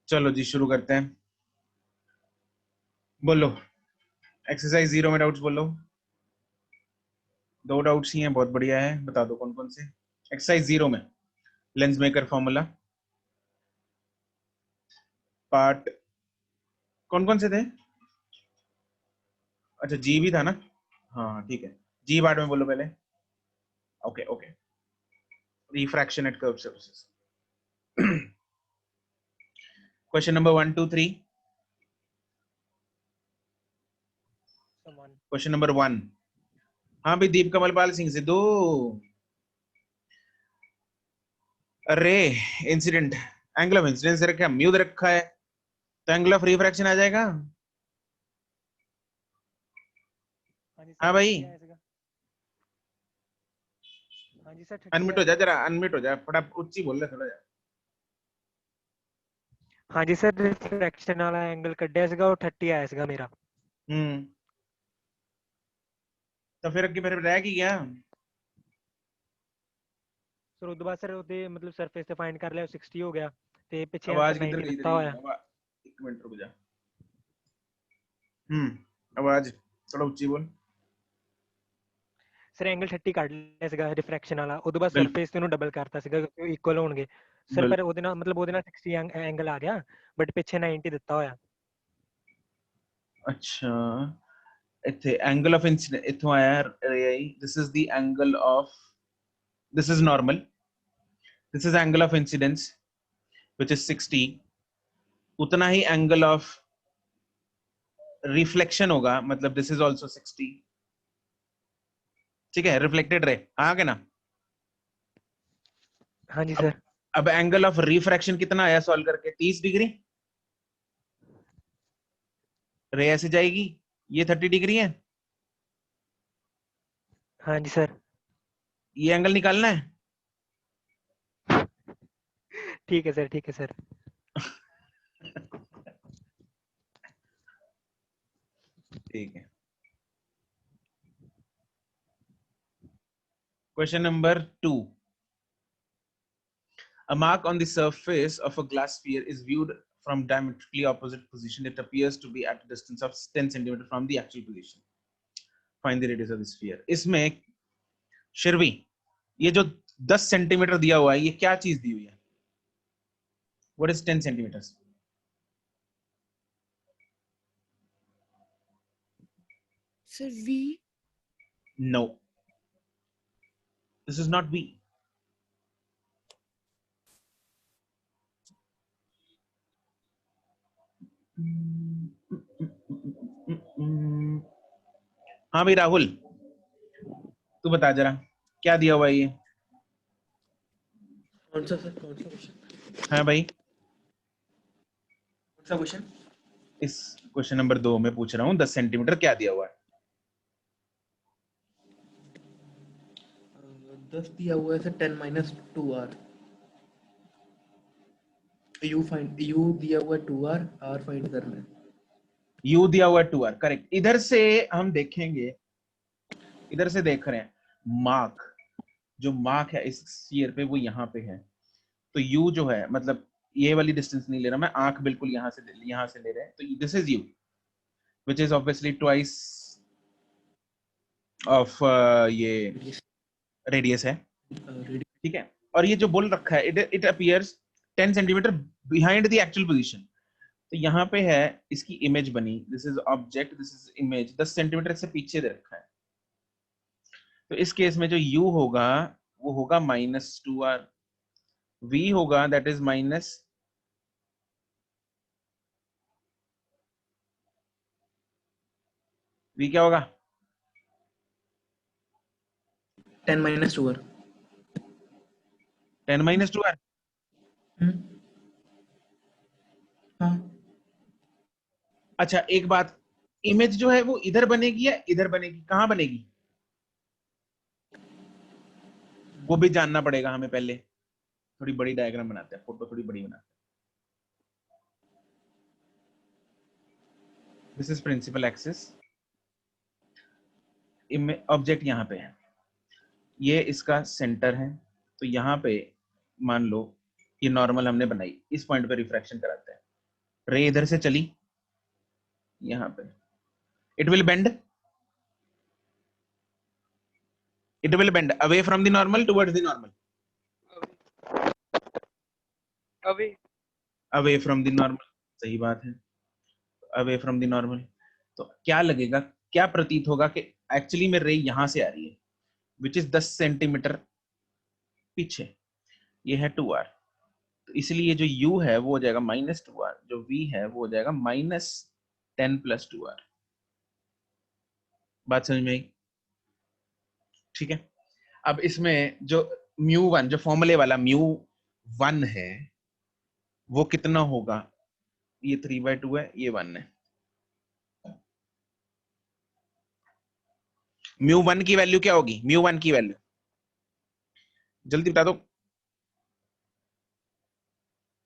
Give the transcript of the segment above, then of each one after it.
चलो जी शुरू करते हैं। बोलो एक्सरसाइज 0 में डाउट्स बोलो। 2 डाउट्स ही हैं, बहुत बढ़िया है। बता दो कौन कौन से। एक्सरसाइज 0 में लेंस मेकर फॉर्मूला पार्ट कौन कौन से थे? अच्छा जी भी था ना। हाँ ठीक है, जी पार्ट में बोलो पहले। Okay okay, refraction at curve surfaces. Question number 1 2 3। Question number 1। हाँ भाई, दीप कमल पाल सिंह सिद्धू। अरे इंसिडेंट, एंगल ऑफ इंसिडेंस रखा, म्यू रखा है, तो एंगल ऑफ रिफ्रैक्शन आ जाएगा। हाँ जी हाँ सर, भाई 30 आएगा। हाँ जी सर, 30 अनमिट हो जा, आएगा। जरा अनमिट हो जा, फटा ऊंची बोल रहे थोड़ा जा। हाँ जी सर, रिफ्रैक्शन वाला एंगल कढ़िया ਸੀਗਾ, ਉਹ 30 आया ਸੀਗਾ मेरा। तो फिर अगे फिर रह गया। ਸਰ ਉਸ ਤੋਂ ਬਾਅਦ ਸਰ ਉਹਦੇ ਮਤਲਬ ਸਰਫੇਸ ਤੇ ਫਾਈਂਡ ਕਰ ਲਿਆ, 60 ਹੋ ਗਿਆ ਤੇ ਪਿੱਛੇ आवाज आंसर किधर 90 गई ਦਿੱਤਾ तेरी? ਹੋਇਆ। एक मिनट रुक जा। आवाज थोड़ा ऊंची बोल। ਸਰ एंगल 30 ਕੱਢ ਲਿਆ ਸੀਗਾ ਰਿਫਰੈਕਸ਼ਨ ਵਾਲਾ, ਉਸ ਤੋਂ ਬਾਅਦ बिल्कुल ਸਰਫੇਸ ਤੇ ਉਹਨੂੰ ਡਬਲ ਕਰਤਾ ਸੀਗਾ ਕਿਉਂਕਿ ਉਹ ਇਕੁਅਲ ਹੋਣਗੇ। ਸਰ ਪਰ ਉਹਦੇ ਨਾਲ ਮਤਲਬ ਉਹਦੇ ਨਾਲ 60 ਐਂਗਲ ਆ ਗਿਆ, ਬਟ ਪਿੱਛੇ 90 ਦਿੱਤਾ ਹੋਇਆ। अच्छा, इथे एंगल ऑफ इंसिडेंस इथों आया रे। This is the angle of, this is normal, this is angle of incidence which is 60। उतना ही एंगल ऑफ रिफ्लेक्शन होगा, मतलब दिस इज आल्सो 60। ठीक है, रिफ्लेक्टेड रे आ गया ना। हाँ जी अब सर। अब एंगल ऑफ रिफ्रैक्शन कितना आया सॉल्व करके? 30 डिग्री। रे ऐसे जाएगी, ये 30 डिग्री है, हाँ जी सर। ये एंगल निकालना है। ठीक है सर, ठीक है सर। ठीक है। Question number 2। A mark on the surface of a glass sphere is viewed from diametrically opposite position. It appears to be at a distance of 10 centimeter from the actual position. Find the radius of the sphere. इसमें शिरवी, ये जो 10 centimetre दिया हुआ है, ये क्या चीज दी हुई है? What is 10 centimeters? Sir, V. No, this is not V. हाँ भाई राहुल, तू बता जरा क्या दिया हुआ है ये? कौन सा सर, कौन सा क्वेश्चन? हाँ भाई, कौन सा क्वेश्चन? इस क्वेश्चन नंबर 2 में पूछ रहा हूँ, 10 सेंटीमीटर क्या दिया हुआ है? 10 दिया हुआ है सर, 10-2r। यू दिया हुआ है 2r, r फाइंड करना है। यू दिया हुआ है 2r, करेक्ट। इधर से हम देखेंगे, इधर से देख रहे हैं, मार्क, जो मार्क है इस स्फीयर पे वो यहाँ पे है। तो यू जो है, मतलब ये वाली डिस्टेंस नहीं ले रहा मैं, आंख बिल्कुल यहाँ से ले रहे हैं, तो this is you which is obviously twice of ये रेडियस है। ठीक है, और ये जो बोल रखा है, it appears 10 centimetre behind the actual position. तो यहाँ पे है, इसकी इमेज बनी, this is object, this is image, 10 centimetre से पीछे दे रखा है। तो इस केस में जो u होगा वो होगा -2r, v होगा दैट इज माइनस, v क्या होगा? 10-2r। 10 - 2r। हाँ अच्छा एक बात, इमेज जो है वो इधर बनेगी या इधर बनेगी, कहाँ बनेगी वो भी जानना पड़ेगा हमें। पहले थोड़ी बड़ी डायग्राम बनाते हैं, फोटो थोड़ी बड़ी बनाते हैं। This is principal axis, object यहाँ पे है, ये इसका सेंटर है। तो यहाँ पे मान लो ये नॉर्मल हमने बनाई, इस पॉइंट पे रिफ्रैक्शन कराते हैं, रे इधर से चली यहाँ पे, it will bend, it will bend away from the normal towards the normal, away away from the normal, सही बात है, away from the normal। तो क्या लगेगा, क्या प्रतीत होगा कि एक्चुअली में रे यहां से आ रही है, विच इज 10 सेंटीमीटर पीछे, ये है 2r, तो इसलिए जो u है वो हो जाएगा -2r, जो v है वो हो जाएगा -10 + 2r। बात समझ में आई? ठीक है, अब इसमें जो μ1 जो फॉर्मूले वाला μ1 है वो कितना होगा, ये 3/2 है, ये 1 है। μ1 की वैल्यू क्या होगी, μ1 की वैल्यू जल्दी बता दो।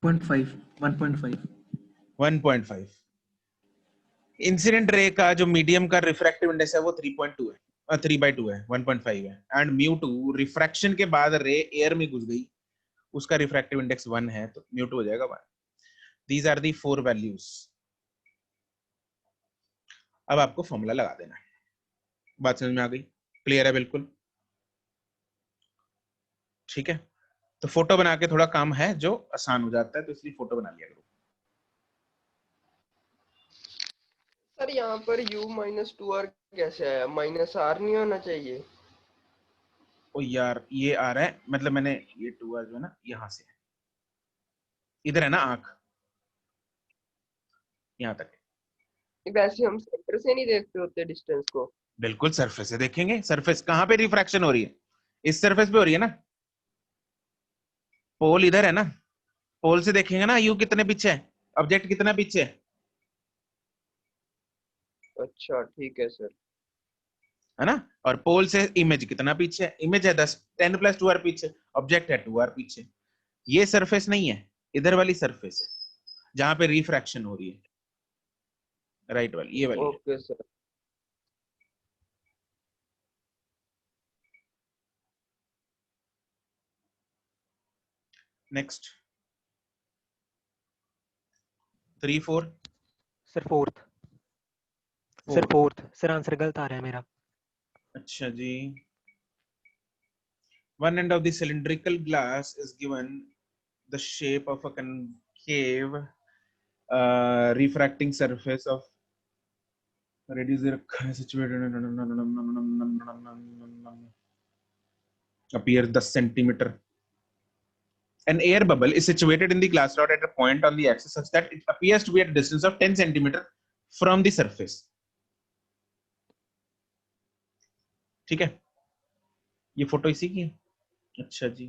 1.5 1.5। इंसिडेंट रे का जो मीडियम का रिफ्रैक्टिव इंडेक्स है वो 3.2 है, 3/2 है, 1.5 है। एंड μ2 रिफ्रैक्शन के बाद रे एयर में घुस गई, उसका रिफ्रैक्टिव इंडेक्स 1 है, तो μ2 हो जाएगा 1। These are the 4 values. अब आपको फॉर्मूला लगा देना है। बात समझ में आ गई? क्लियर है बिल्कुल? ठीक है, तो फोटो बना के थोड़ा काम है जो आसान हो जाता है, तो इसलिए फोटो बना लिया करो। सर यहाँ पर u -2r कैसे आया, -r नहीं होना चाहिए? ओ यार ये आ रहा है, मतलब मैंने ये 2r जो है ना यहाँ से है, इधर है ना आंख, यहाँ तक है। वैसे हम सेंटर से नहीं देखते होते डिस्टेंस को? बिल्कुल सरफेस से देखेंगे। सरफेस कहाँ पे रिफ्रैक्शन हो रही है, इस सरफेस पे हो रही है ना, पोल इधर है ना, पोल से देखेंगे ना यू कितने पीछे है, ऑब्जेक्ट कितना पीछे है। अच्छा ठीक है सर। है ना, और पोल से इमेज कितना पीछे है, इमेज है 10 + 2r पीछे, ऑब्जेक्ट है 2r पीछे। ये सरफेस नहीं है, इधर वाली सरफेस है जहां पे रिफ्रैक्शन हो रही है, राइट वाली, ये वाली। Okay sir. Next 3 4 sir fourth, sir fourth, sir answer गलत आ रहा है मेरा। अच्छा जी, one end of the cylindrical glass is given the shape of a concave refracting surface of radius situated appears 10 centimeter. An air bubble is situated in the glass rod at a point on the axis such that it appears to be at a distance of 10 centimeter from the surface. ठीक है, ये photo इसी की है। अच्छा जी,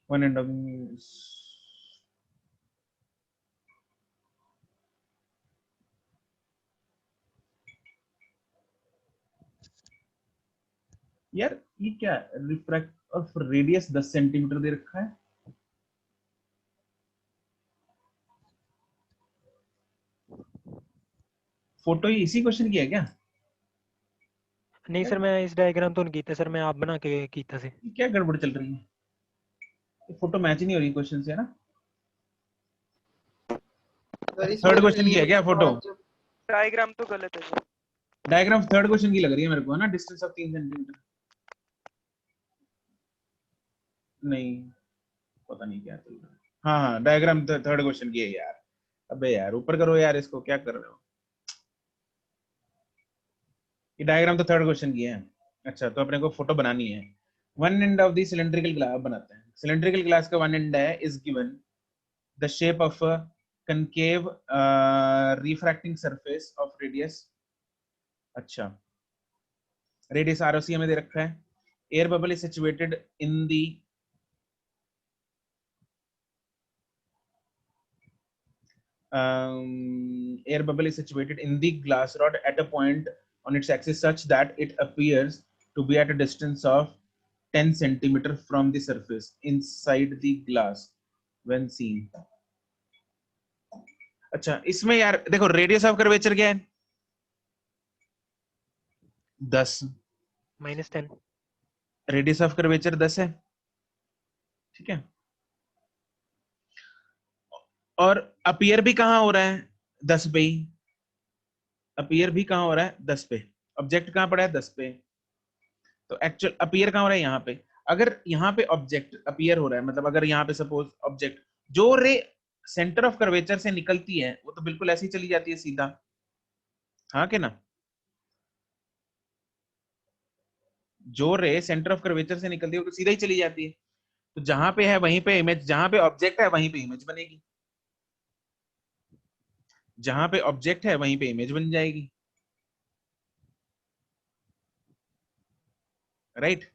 one end of यार ये क्या रिफ्रैक्ट ऑफ रेडियस 10 सेंटीमीटर दे रखा है। फोटो ही इसी क्वेश्चन की है क्या? नहीं सर, मैं इस डायग्राम तो नहीं कीता सर, मैं आप बना के कीता से। क्या गड़बड़ चल रही है, ये फोटो मैच ही नहीं हो रही क्वेश्चन से, है ना। थर्ड क्वेश्चन की है क्या फोटो? डायग्राम तो गलत है सर। डायग्राम थर्ड क्वेश्चन की लग रही है मेरे को, है ना, डिस्टेंस ऑफ 3 सेंटीमीटर। नहीं पता नहीं क्या चल रहा है। हाँ हाँ, डायग्राम थर्ड क्वेश्चन की है यार। अबे यार ऊपर करो यार इसको, क्या कर रहे हो? ये डायग्राम तो थर्ड क्वेश्चन की है। अच्छा, तो अपने को फोटो बनानी है। One end of the cylindrical glass बनाते हैं। सिलेंड्रिकल ग्लास का वन एंड है is given the shape of concave refracting surface of radius। अच्छा, रेडियस ROC में दे रखा है। Air bubble is situated in the air bubble is situated in the glass rod at a point on its axis such that it appears to be at a distance of 10 centimeter from the surface inside the glass when seen। अच्छा इसमें यार देखो radius of curvature क्या है 10, -10। Radius of curvature 10 है, ठीक है। और अपीयर भी कहाँ हो रहा है 10 पे ही, अपीयर भी कहाँ हो रहा है 10 पे, ऑब्जेक्ट कहाँ पड़ा है 10 पे, तो एक्चुअल अपीयर कहाँ हो रहा है यहाँ पे। अगर यहाँ पे ऑब्जेक्ट अपीयर हो रहा है मतलब अगर यहाँ पे सपोज ऑब्जेक्ट जो रे सेंटर ऑफ कर्वेचर से निकलती है वो तो बिल्कुल ऐसी चली जाती है सीधा, हाँ के ना, जो रे सेंटर ऑफ कर्वेचर से निकलती है वो तो सीधा ही चली जाती है, तो जहां पे है वहीं पे इमेज, जहां पे ऑब्जेक्ट है वहीं पे इमेज बनेगी, जहां पे ऑब्जेक्ट है वहीं पे इमेज बन जाएगी, राइट।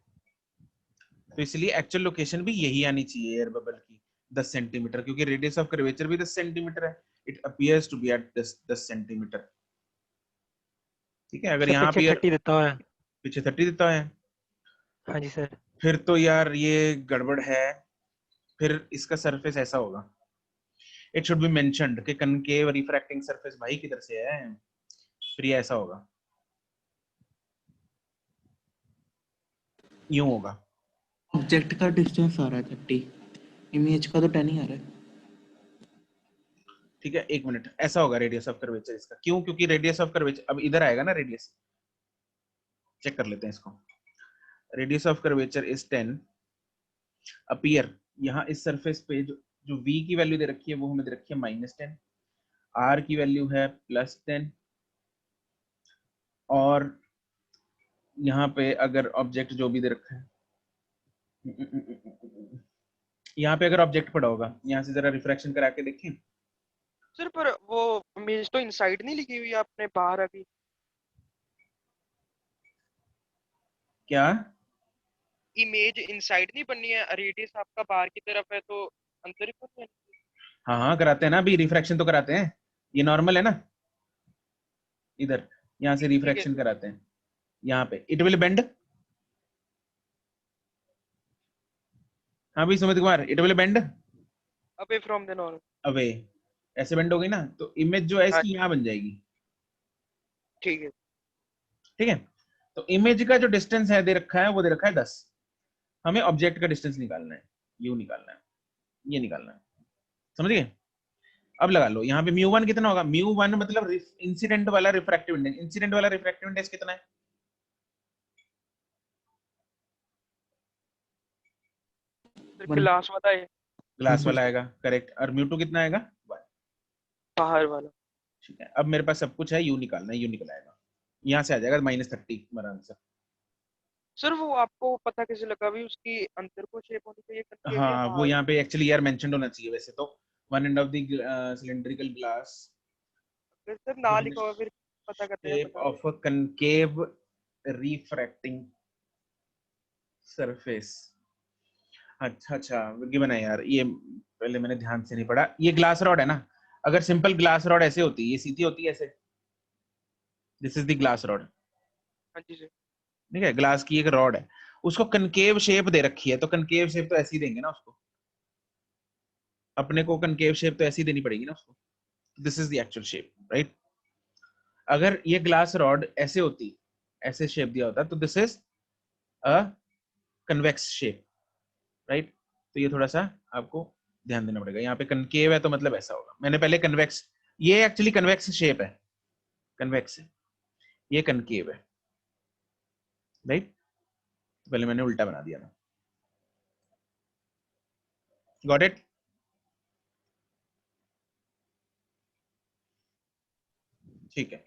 तो इसलिए एक्चुअल लोकेशन भी यही आनी चाहिए एयर बबल की 10 सेंटीमीटर, क्योंकि रेडियस ऑफ कर्वेचर भी 10 सेंटीमीटर है, it appears to be at 10 centimetre, ठीक है। अगर सर यहाँ पीछे पे 30 देता है। पीछे 30 देता है, हाँ जी सर। फिर तो यार ये गड़बड़ है, फिर इसका सरफेस ऐसा होगा, इट शुड बी मेंशन्ड कि कनकेव रिफ्रैक्टिंग सरफेस भाई किधर से है, फिर ये ऐसा होगा, यूं होगा। ऑब्जेक्ट का डिस्टेंस आ रहा है 30, इमेज का तो 10 ही आ रहा है। ठीक है एक मिनट, ऐसा होगा रेडियस ऑफ कर्वेचर इसका, क्यों, क्योंकि रेडियस ऑफ कर्वेचर अब इधर आएगा ना, रेडियस चेक कर लेते हैं इसको, radius of curvature is 10, appear यहाँ इस सरफेस पे जो v की वैल्यू दे रखी है वो हमें दे रखी है -10, r की वैल्यू है +10, और यहाँ पे अगर ऑब्जेक्ट जो भी दे रखा है, यहाँ पे अगर ऑब्जेक्ट पड़ा होगा, यहाँ से जरा रिफ्रैक्शन करा के देखें, सर पर वो इमेज तो इनसाइड नहीं लिखी हुई आपने, बाहर अभी। क्या इमेज इनसाइड नहीं बननी है, रेडियस आपका बाहर की तरफ है तो अंदर ही बननी है। हाँ हाँ कराते हैं ना, अभी रिफ्रैक्शन तो कराते हैं, ये नॉर्मल है ना, इधर यहाँ से ठीक है रिफ्रैक्शन कराते हैं, यहाँ पे इट विल बेंड, हाँ भी Sumit Kumar, it will bend away from the normal. Away, ऐसे बेंड हो गई ना, तो इमेज जो है हाँ इसकी यहाँ बन जाएगी, ठीक है। ठीक है। तो इमेज का जो डिस्टेंस है दे रखा है वो दे रखा है 10, हमें ऑब्जेक्ट का डिस्टेंस निकालना है, यू निकालना है, ये निकालना है, समझ गए। अब लगा लो यहाँ पे μ1 कितना होगा, μ1 मतलब इंसिडेंट वाला रिफ्रैक्टिव इंडेक्स, इंसिडेंट वाला रिफ्रैक्टिव इंडेक्स कितना है, फिर वन। क्लास वाला है, ग्लास वाला आएगा करेक्ट, और μ2 कितना आएगा 1, बाहर वाला। ठीक है। अब मेरे पास सब कुछ है, यू निकालना है, यू निकल आएगा, यहाँ से आ जाएगा -30 हमारा आंसर। सर वो आपको पता कैसे लगा भी उसकी अंदर को शेप होनी चाहिए कनकेव या हाँ वो बाहर? यहाँ पे एक्चुअली यार मेंशन्ड होना चाहिए वैसे तो, one end of the cylindrical glass फिर सर ना इन लिखा हुआ, फिर पता करते हैं शेप बता of a concave refracting surface. अच्छा अच्छा गिवन है यार, ये पहले मैंने ध्यान से नहीं पढ़ा, ये ग्लास रॉड है ना, अगर सिंपल ग्लास रॉड ऐसे होती है, ये सीधी होती है ऐसे, this is the glass rod, हाँ जी सर। ठीक है, ग्लास की एक रॉड है, उसको कनकेव शेप दे रखी है, तो कनकेव शेप तो ऐसी ही देंगे ना उसको, अपने को कनकेव शेप तो ऐसी देनी पड़ेगी ना उसको, this is the actual shape, right. अगर ये ग्लास रॉड ऐसे होती, ऐसे शेप दिया होता, तो this is a convex shape, right. तो ये थोड़ा सा आपको ध्यान देना पड़ेगा, यहाँ पे कनकेव है तो मतलब ऐसा होगा, मैंने पहले कन्वेक्स, ये एक्चुअली कन्वेक्स शेप है, कन्वेक्स है, ये कनकेव है, राइट। तो पहले मैंने उल्टा बना दिया था, गॉट इट। ठीक है,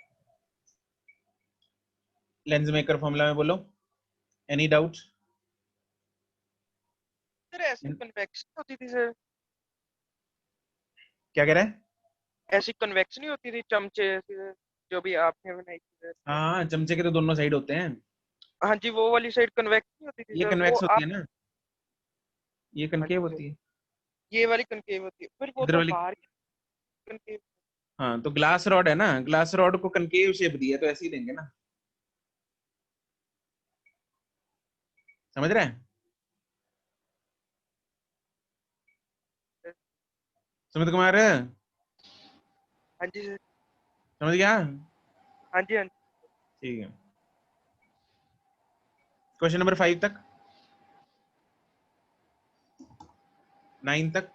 लेंस मेकर फॉर्मूला में बोलो, एनी डाउट। सर ऐसी कन्वेक्स नहीं होती थी सर, क्या कह रहा है, ऐसी कन्वेक्स नहीं होती थी चमचे ऐसी, जो भी आपने बनाई थी सर। हाँ चमचे के तो दोनों साइड होते हैं, हाँ जी वो वाली साइड कन्वेक्स नहीं होती थी ये सर, वो कन्वेक्स होती आप। है ना, ये हाँ कनकेव जी सर, होती है, ये वाली कनकेव होती है, फिर वो इधर तो वाली, बाहर की कनकेव। हाँ तो ग्लास रॉड है ना, ग्लास रॉड को कनकेव शेप दी है तो ऐसे ही देंगे ना, समझ रहे हैं सुमित कुमार, हाँ जी सर। समझ गया? हाँ जी हाँ जी। ठीक है, क्वेश्चन नंबर 5 तक, 9 तक।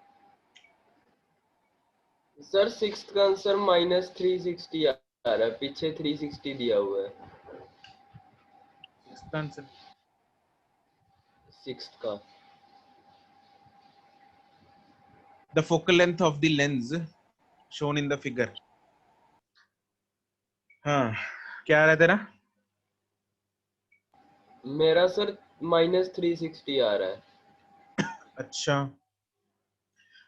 सर सिक्स्थ का आंसर -360 आ रहा है, पीछे 360 दिया हुआ है इसका आंसर सिक्स्थ का। the focal length of the lens shown in the figure। हाँ, क्या आ रहा है तेरा? मेरा सर -360 आ रहा है। अच्छा,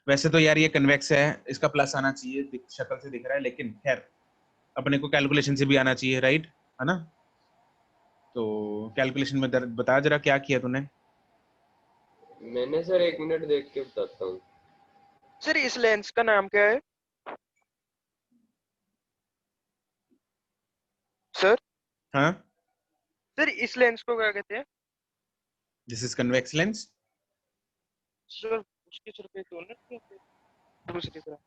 वैसे तो यार ये कन्वेक्स है, इसका प्लस आना चाहिए, शक्ल से दिख रहा है, लेकिन खैर अपने को कैलकुलेशन से भी आना चाहिए, राइट है ना? तो कैलकुलेशन में बता जरा क्या किया तूने। मैंने सर 1 मिनट देख के बताता हूँ। सर इस लेंस का नाम क्या है सर? हाँ, सर इस लेंस को क्या कहते हैं this is convex lens. Sir? उसकी तरफ दोनों तरफ दूसरी तरफ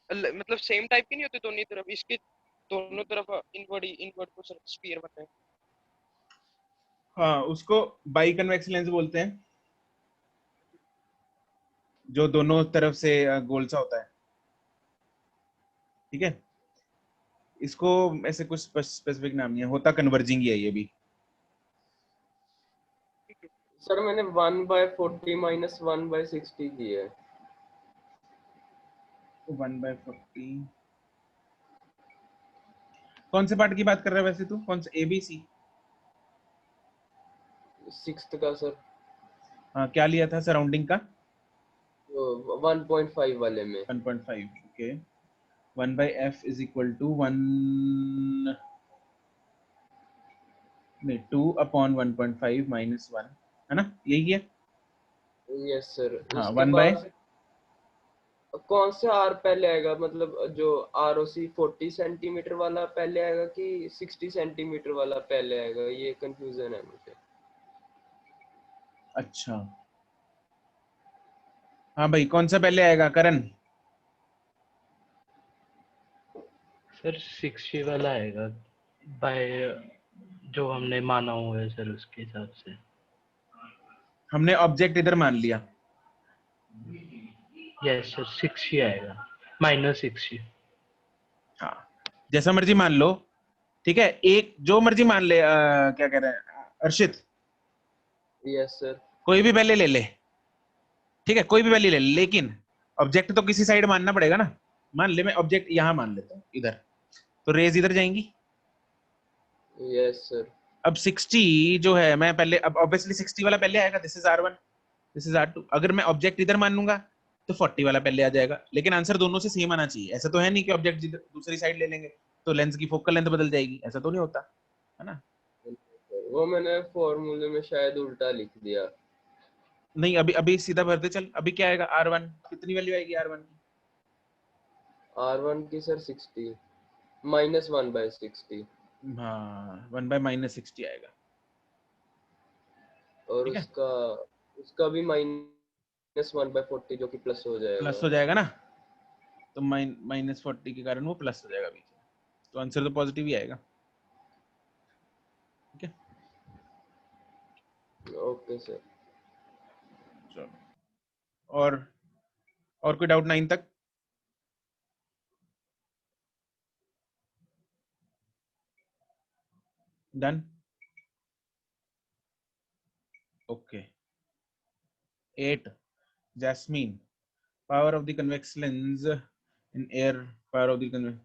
मतलब सेम टाइप के नहीं होते दोनों तरफ, इसके दोनों तरफ इनवर्ड को सर स्फीयर बनता है। हाँ, उसको बाई कन्वेक्स लेंस बोलते हैं, जो दोनों तरफ से गोल सा होता है, ठीक है। इसको ऐसे कुछ स्पेसिफिक नाम नहीं है, होता कन्वर्जिंग ही है ये भी। सर मैंने 1/40 -1/60 की है। 1/40 कौन से पार्ट की बात कर रहा है वैसे तू? कौन सा, ABC? सिक्स्थ का सर। हाँ, क्या लिया था सराउंडिंग का? 1.5 वाले में। 1.5, okay. 1/f is equal to 1 नहीं 2/1.5 -1, है ना? यही है। Yes sir. हाँ, उसके 1 बाय बाद कौन सा आर पहले आएगा, मतलब जो ROC 40 सेंटीमीटर वाला पहले आएगा कि 60 सेंटीमीटर वाला पहले आएगा, ये कंफ्यूजन है मुझे। अच्छा, हाँ भाई, कौन सा पहले आएगा करण? सर 60 वाला आएगा बाय जो हमने माना हुआ है सर, उसके हिसाब से। हमने ऑब्जेक्ट इधर मान लिया। यस सर, 60 आएगा, -60। हाँ, जैसा मर्जी मान लो, ठीक है, एक जो मर्जी मान ले। क्या कह रहे हैं अर्शित? Yes sir. कोई भी पहले ले ले, ठीक है, कोई भी वैल्यू ले ले, लेकिन ऑब्जेक्ट तो किसी साइड मानना पड़ेगा ना। मान ले मैं ऑब्जेक्ट यहां मान लेता हूँ इधर, तो रेज इधर जाएंगी। Yes sir. अब 60 जो है, मैं पहले, अब ऑब्वियसली 60 वाला पहले आएगा, this is R1, this is R2। अगर मैं ऑब्जेक्ट इधर मानूंगा तो 40 वाला पहले आ जाएगा, लेकिन आंसर दोनों से सेम आना चाहिए। ऐसा तो है नहीं कि ऑब्जेक्ट दूसरी साइड ले लेंगे तो लेंस की फोकल लेंथ बदल जाएगी, ऐसा तो नहीं होता, है ना? वो मैंने फॉर्मूले में शायद उल्टा लिख दिया। नहीं, अभी अभी सीधा भरते चल। अभी क्या आएगा R1? कितनी वैल्यू आएगी R1 की? R1 की सर 60 -1/60, हाँ, 1/-60 आएगा, और ठीक है, उसका उसका भी -1/40 जो कि प्लस हो प्लस जाएगा। हो जाएगा ना, तो -40 के कारण वो प्लस हो जाएगा पीछे, तो आंसर तो पॉजिटिव ही आएगा, ठीक है। Okay sir. चलो, और कोई डाउट 9 तक? Done, okay. 8, jasmine, power of the convex lens in air, power of the convex.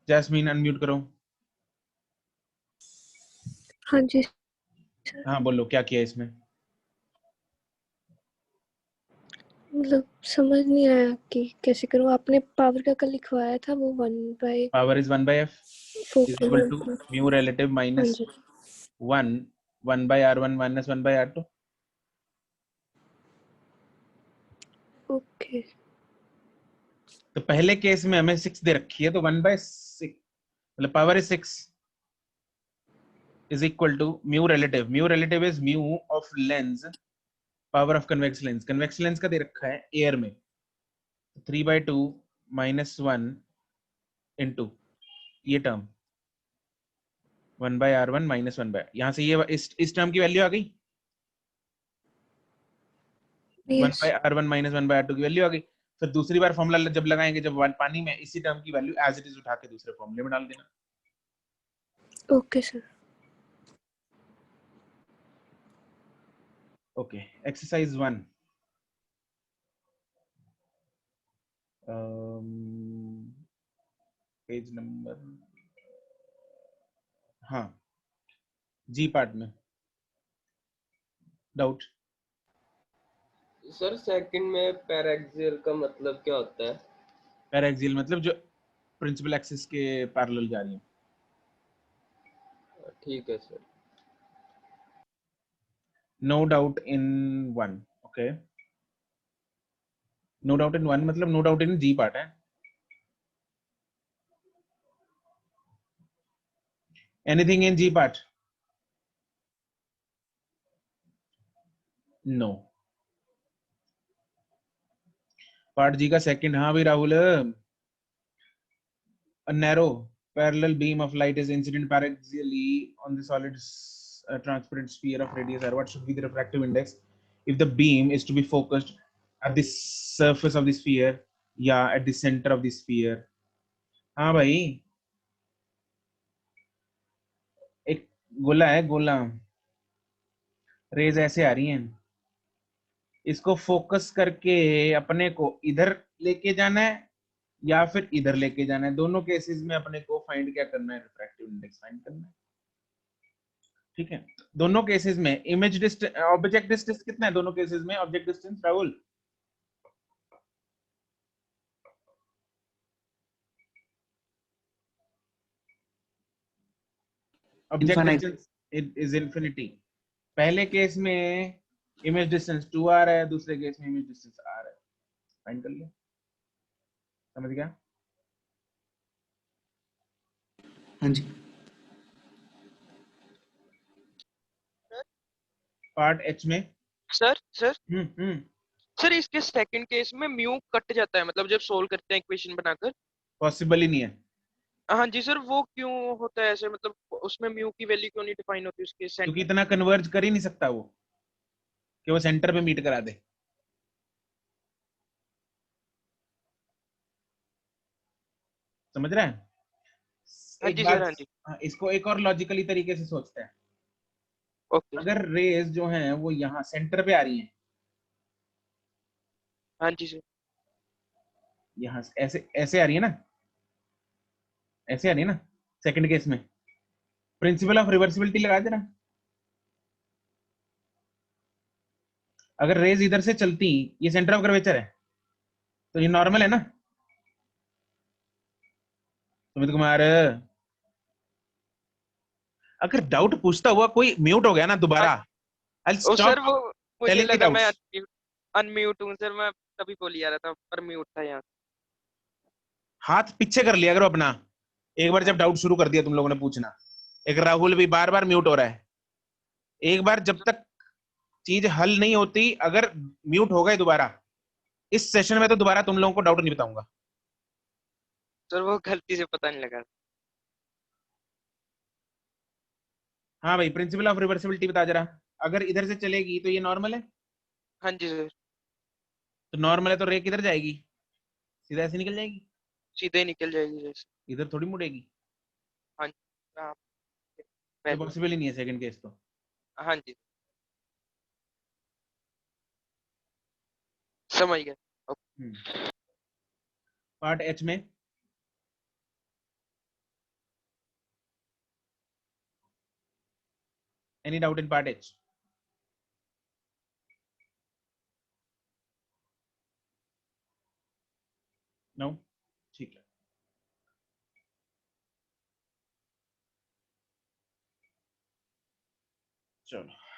Jasmine unmute करो। हाँ जी सर। हाँ, बोलो क्या किया इसमें? मतलब समझ नहीं आया कि कैसे करूँ। आपने पावर का कल लिखवाया था वो 1/4 power is 1/f is equal to mu relative हाँ माइनस जी 1/R1 माइनस 1/R2। ओके। तो पहले केस में हमें 6 दे रखी है, तो 1/6 मतलब power is 6 is equal to mu relative. Mu relative is mu of lens, power of convex lens. Convex lens का दे रखा है एयर में 3/2 -1 इनटू ये टर्म 1/r1 माइनस 1/, यहाँ से ये इस टर्म की वैल्यू आ गई, 1/r1 माइनस 1/r2 की वैल्यू आ गई। फिर दूसरी बार फॉर्मूला जब लगाएंगे, जब पानी में, इसी टर्म की वैल्यू एज इट इज उठा के दूसरे फॉर्मूले में डाल देना। Okay sir. Okay, exercise 1, page number, हाँ, जी पार्ट में डाउट। सर सेकंड में पैराक्सियल का मतलब क्या होता है? पैराक्सियल मतलब जो प्रिंसिपल एक्सिस के पैरेलल जा रही है। ठीक है sir. No doubt in 1, okay, no doubt in 1 मतलब no doubt in G part है। Anything in G part? No. Part G का सेकंड, हाँ भाई Rahul, a narrow parallel beam of light is incident paraxially on the solid transparent sphere of radius r. What should be the refractive index if the beam is to be focused at the surface of the sphere, या at the center of the sphere? हाँ भाई, एक गोला है, गोला, raise ऐसे आ रही हैं, इसको फोकस करके अपने को इधर लेके जाना है या फिर इधर लेके जाना है। दोनों केसेस में अपने को फाइंड क्या करना है? रिफ्रैक्टिव इंडेक्स फाइंड करना है। ठीक है, दोनों केसेस में इमेज डिस्टेंस, ऑब्जेक्ट डिस्टेंस कितना है दोनों केसेस में? Object distance Rahul, object distance is infinity. पहले केस में इमेज डिस्टेंस 2 आ रहा है, दूसरे केस में इमेज डिस्टेंस आ रहा है। फाइंड कर लिया, समझ गया? हाँ जी। पार्ट एच में सर हम्म, सर इसके सेकंड केस में म्यू कट जाता है, मतलब जब सोल्व करते हैं इक्वेशन बनाकर। पॉसिबल ही नहीं है। हाँ जी सर, वो क्यों होता है ऐसे? मतलब उसमें म्यू की वैल्यू क्यों नहीं डिफाइन होती उसके क्योंकि सेंटर? इतना कन्वर्ज कर ही नहीं सकता वो कि वो सेंटर पे मीट करा दे। समझ रहा है? हाँ एक जी सर, बात, हाँ जी। हाँ, इसको एक और लॉजिकली तरीके से सोचते हैं। ओके। अगर रेज जो हैं वो यहाँ सेंटर पे आ रही हैं, हाँ जी सर। यहाँ ऐसे ऐसे आ रही है ना, ऐसे आ रही है ना सेकंड केस में, प्रिंसिपल ऑफ रिवर्सिबिलिटी लगा देना। अगर रेज इधर से चलती, ये सेंटर ऑफ कर्वेचर है, तो ये नॉर्मल है ना सुमित कुमार? अगर डाउट पूछता हुआ कोई म्यूट हो गया ना दोबारा, I will oh sir, stop वो मुझे टेलिंग द लगा मैं डाउट्स। अनम्यूट हूँ सर, मैं तभी बोली जा रहा था, पर म्यूट था यहाँ। हाथ पीछे कर लिया करो अपना। एक बार हाँ जब डाउट शुरू कर दिया तुम लोगों ने पूछना, एक राहुल भी बार बार म्यूट हो रहा है। एक बार जब तक चीज हल नहीं होती, अगर म्यूट हो गए दोबारा इस सेशन में, तो दोबारा तुम लोगों को डाउट नहीं बताऊंगा। सर वो गलती से पता नहीं लगा। हाँ भाई, प्रिंसिपल ऑफ रिवर्सिबिलिटी बता जरा। अगर इधर से चलेगी तो ये नॉर्मल है, हाँ जी सर, तो नॉर्मल है तो रे किधर जाएगी? सीधा ऐसे निकल जाएगी, सीधे ही निकल जाएगी सर। इधर थोड़ी मुड़ेगी। हाँ जी। हाँ, तो वैल्यू। पॉसिबल ही नहीं है सेकंड केस तो। हाँ जी, समझ गया। पार्ट एच में any doubt in part H? No, ठीक है, चलो।